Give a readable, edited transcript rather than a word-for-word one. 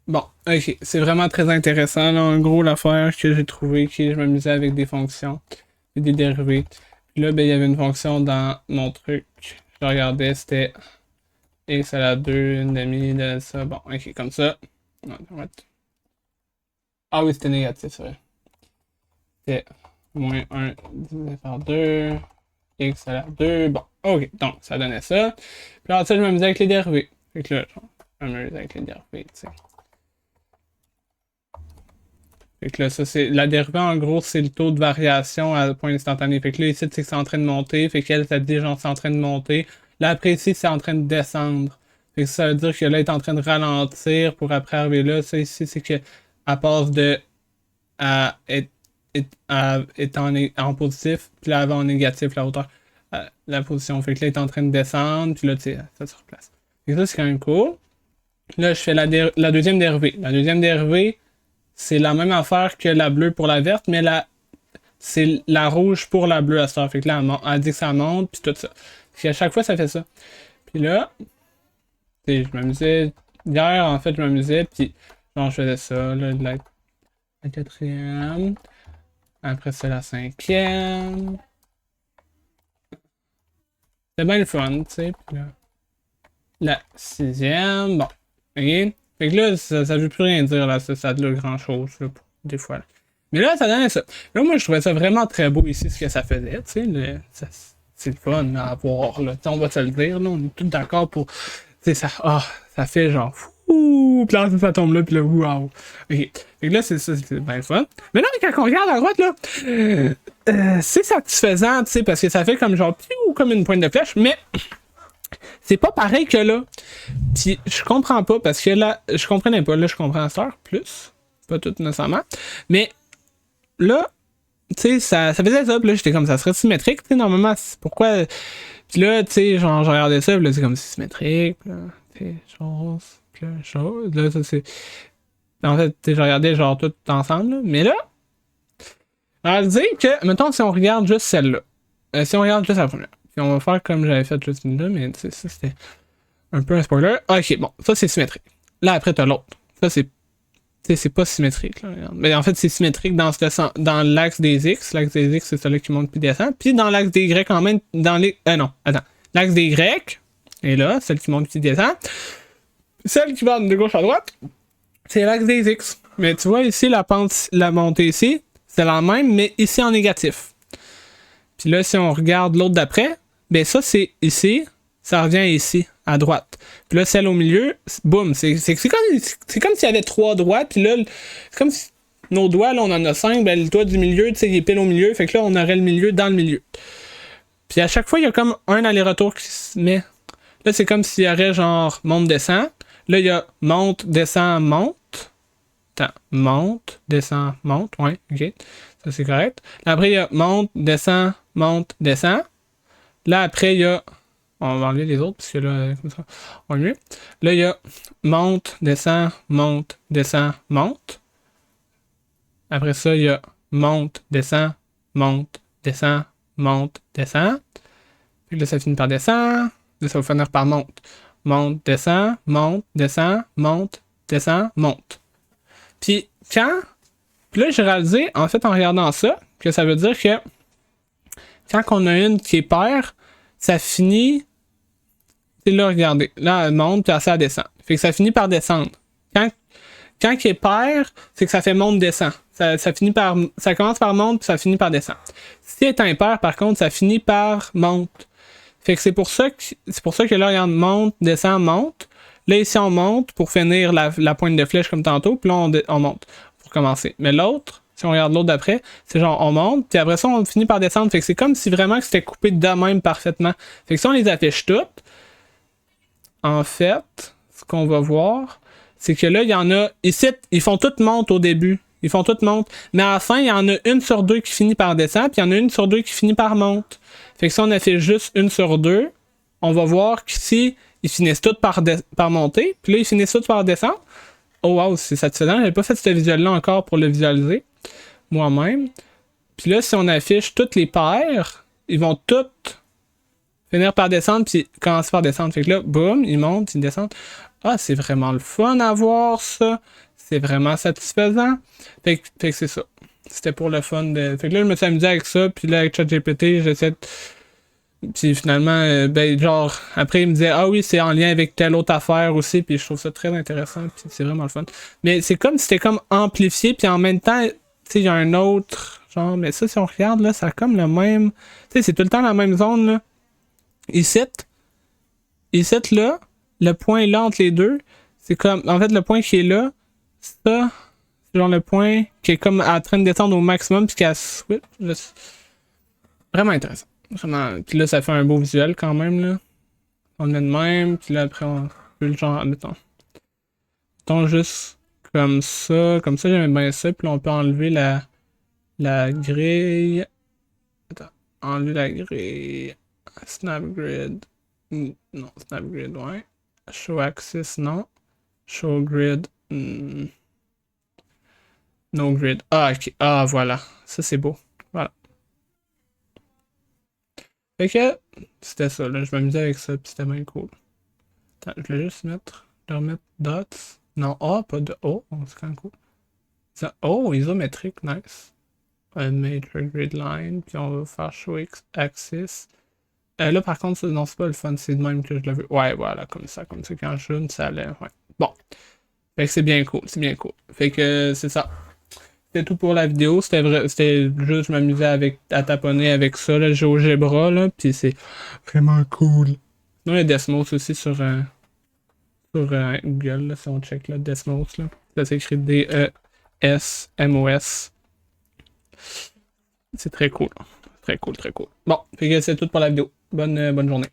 Bon, ok, c'est vraiment très intéressant. Là, en gros, l'affaire que j'ai trouvé, que je m'amusais avec des fonctions et des dérivés. Puis là, ben, il y avait une fonction dans mon truc. Je regardais, c'était x à la 2, une demi de ça. Bon, ok, comme ça. Non, what? Ah oui, c'était négatif, c'est vrai. C'était moins 1 divisé par 2, x à la 2. Bon, ok, donc ça donnait ça. Puis alors, ça, je m'amusais avec les dérivés. Fait que là, je m'amuse avec les dérivés, tu sais. Fait que là, ça, c'est. La dérivée, en gros, c'est le taux de variation à point instantané. Fait que là, ici, c'est que c'est en train de monter. Fait qu'elle, ça dit, genre, c'est en train de monter. Là, après, ici, c'est en train de descendre. Fait que ça veut dire que là, elle est en train de ralentir pour après arriver là. Ça, ici, c'est que elle passe de. Est en positif, puis là, elle va en négatif, la hauteur. La position. Fait que là, elle est en train de descendre, puis là, tu sais, ça se replace. Fait que ça, c'est quand même cool. Là, je fais la deuxième dérivée. La deuxième dérivée, c'est la même affaire que la bleue pour la verte, mais c'est la rouge pour la bleue à cette heure. Fait que là, elle dit que ça monte, puis tout ça. Puis à chaque fois, ça fait ça. Puis là, tu sais, je m'amusais. Hier, en fait, je m'amusais, puis genre, je faisais ça, là, la quatrième. Après, c'est la cinquième. C'est bien le fun, tu sais. Puis là, la sixième. Bon, ok. Fait que là, ça veut plus rien dire, là, ça a grand chose, là, des fois. Là. Mais là, ça donnait ça. Là, moi, je trouvais ça vraiment très beau ici, ce que ça faisait, tu sais. C'est le fun à voir, là. T'sais, on va se le dire, là. On est tous d'accord pour. Tu sais, ça fait genre. Ouh, puis là, ça tombe là, puis là, waouh. Ok. Fait que là, c'est bien le fun. Mais là, quand on regarde à droite, là, c'est satisfaisant, tu sais, parce que ça fait comme genre, piou, comme une pointe de flèche, mais c'est pas pareil que là. Puis je comprends pas, parce que là, je comprenais pas. Là, je comprends ça plus. Pas tout nécessairement. Mais là, tu sais, ça faisait ça. Puis là, j'étais comme, ça serait symétrique, tu sais, normalement. Pourquoi. Puis là, tu sais, genre, je regardais ça, puis là, c'est comme c'est symétrique. Puis là, tu sais, chose, puis là, chose. Là, ça, c'est. En fait, tu sais, je regardais, genre, tout ensemble, là. Mais là, on va dire que, mettons, si on regarde juste celle-là. Si on regarde juste la première. Puis on va faire comme j'avais fait juste une là, mais tu sais, ça, c'était un peu un spoiler. Ok, bon, ça, c'est symétrique. Là, après, t'as l'autre. Ça, c'est pas symétrique. Là, mais en fait, c'est symétrique dans l'axe des X. L'axe des X, c'est celui qui monte puis descend. Puis dans l'axe des Y, en même, dans les. Non, attends. L'axe des Y est là, celle qui monte puis descend. Celle qui va de gauche à droite, c'est l'axe des X. Mais tu vois, ici, la montée ici, c'est la même, mais ici en négatif. Puis là, si on regarde l'autre d'après, ben ça, c'est ici, ça revient ici, à droite. Puis là, celle au milieu, boum, c'est comme s'il y avait 3 doigts, puis là, c'est comme si nos doigts, là, on en a 5, ben le doigt du milieu, tu sais, il est pile au milieu, fait que là, on aurait le milieu dans le milieu. Puis à chaque fois, il y a comme un aller-retour qui se met. Là, c'est comme s'il y aurait genre monte-descend. Là, il y a monte, descend, monte. Attends, monte, descend, monte, ouais, ok. Ça, c'est correct. Là, après, il y a monte, descend, descend. Là, après, il y a. On va enlever les autres, parce que là, comme ça, on va mieux. Là, il y a monte, descend, monte. Après ça, il y a monte, descend, descend, descend. Puis là, ça finit par descend. Là, ça va finir par monte. Monte, descend, descend, descend, monte. Puis quand. Puis là, j'ai réalisé, en fait, en regardant ça, que ça veut dire que quand on a une qui est paire, ça finit. Et là, regardez. Là, elle monte, puis ça descend. Fait que ça finit par descendre. Quand il est paire, c'est que ça fait monte-descend. Ça finit par. Ça commence par monte, puis ça finit par descendre. Si elle est impair, par contre, ça finit par monte. Fait que c'est pour ça que là, regarde, monte, descend, monte. Là, ici, on monte pour finir la pointe de flèche comme tantôt, puis là, on monte pour commencer. Mais l'autre, si on regarde l'autre d'après, c'est genre, on monte, puis après ça, on finit par descendre. Fait que c'est comme si vraiment c'était coupé de même parfaitement. Fait que si on les affiche toutes, en fait, ce qu'on va voir, c'est que là, il y en a. Ici, ils font toutes monte au début. Ils font toutes monte. Mais à la fin, il y en a une sur deux qui finit par descendre, puis il y en a une sur deux qui finit par monte. Fait que si on a fait juste une sur deux, on va voir qu'ici, ils finissent toutes par monter, puis là, ils finissent toutes par descendre. Oh wow, c'est satisfaisant. J'avais pas fait ce visuel-là encore pour le visualiser moi-même. Puis là, si on affiche toutes les paires, ils vont toutes finir par descendre, puis commencer par descendre. Fait que là, boum, ils montent, ils descendent. ah, c'est vraiment le fun à voir ça. C'est vraiment satisfaisant. Fait que c'est ça. C'était pour le fun de. Fait que là, je me suis amusé avec ça, puis là, avec ChatGPT, j'essaie de. Puis finalement, ben, genre, après, il me disait, ah oui, c'est en lien avec telle autre affaire aussi, puis je trouve ça très intéressant, puis c'est vraiment le fun. Mais c'est comme si c'était comme amplifié, puis en même temps, tu sais, il y a un autre, genre, mais ça, si on regarde, là, ça a comme le même. Tu sais, c'est tout le temps la même zone, là. Ici, ici, là, le point là entre les deux, c'est comme, en fait, le point qui est là, ça, c'est genre le point qui est comme en train de descendre au maximum, puis qui a switch. Vraiment intéressant. Vraiment. Puis là, ça fait un beau visuel quand même, là. On le met de même, puis là, après, on peut le genre, mettons juste comme ça, j'aime bien ça, puis là, on peut enlever la grille. Attends, enlever la grille. Snap grid. Non, snap grid, ouais. Show axis, non. Show grid. No grid. Ah, ok. Ah, voilà. Ça, c'est beau. Voilà. Fait que, c'était ça, là. Je m'amusais avec ça, puis c'était bien cool. Attends, je vais juste remettre dots. Non, A, pas de O. Oh, c'est quand même cool. Ça, oh, isométrique, nice. Major grid line, puis on va faire show axis. Là, par contre, non, c'est pas le fun, c'est de même que je l'avais. Ouais, voilà, comme ça, quand je zoome, ça allait. Ouais. Bon. Fait que c'est bien cool, c'est bien cool. Fait que c'est ça. C'était tout pour la vidéo. C'était juste, je m'amusais à taponner avec ça, le GeoGebra, là, puis c'est vraiment cool. Sinon, il y a Desmos aussi sur Google, là, si on check là, Desmos, là. Ça s'écrit D-E-S-M-O-S. C'est très cool. Très cool, très cool. Bon, fait que c'est tout pour la vidéo. Bonne journée.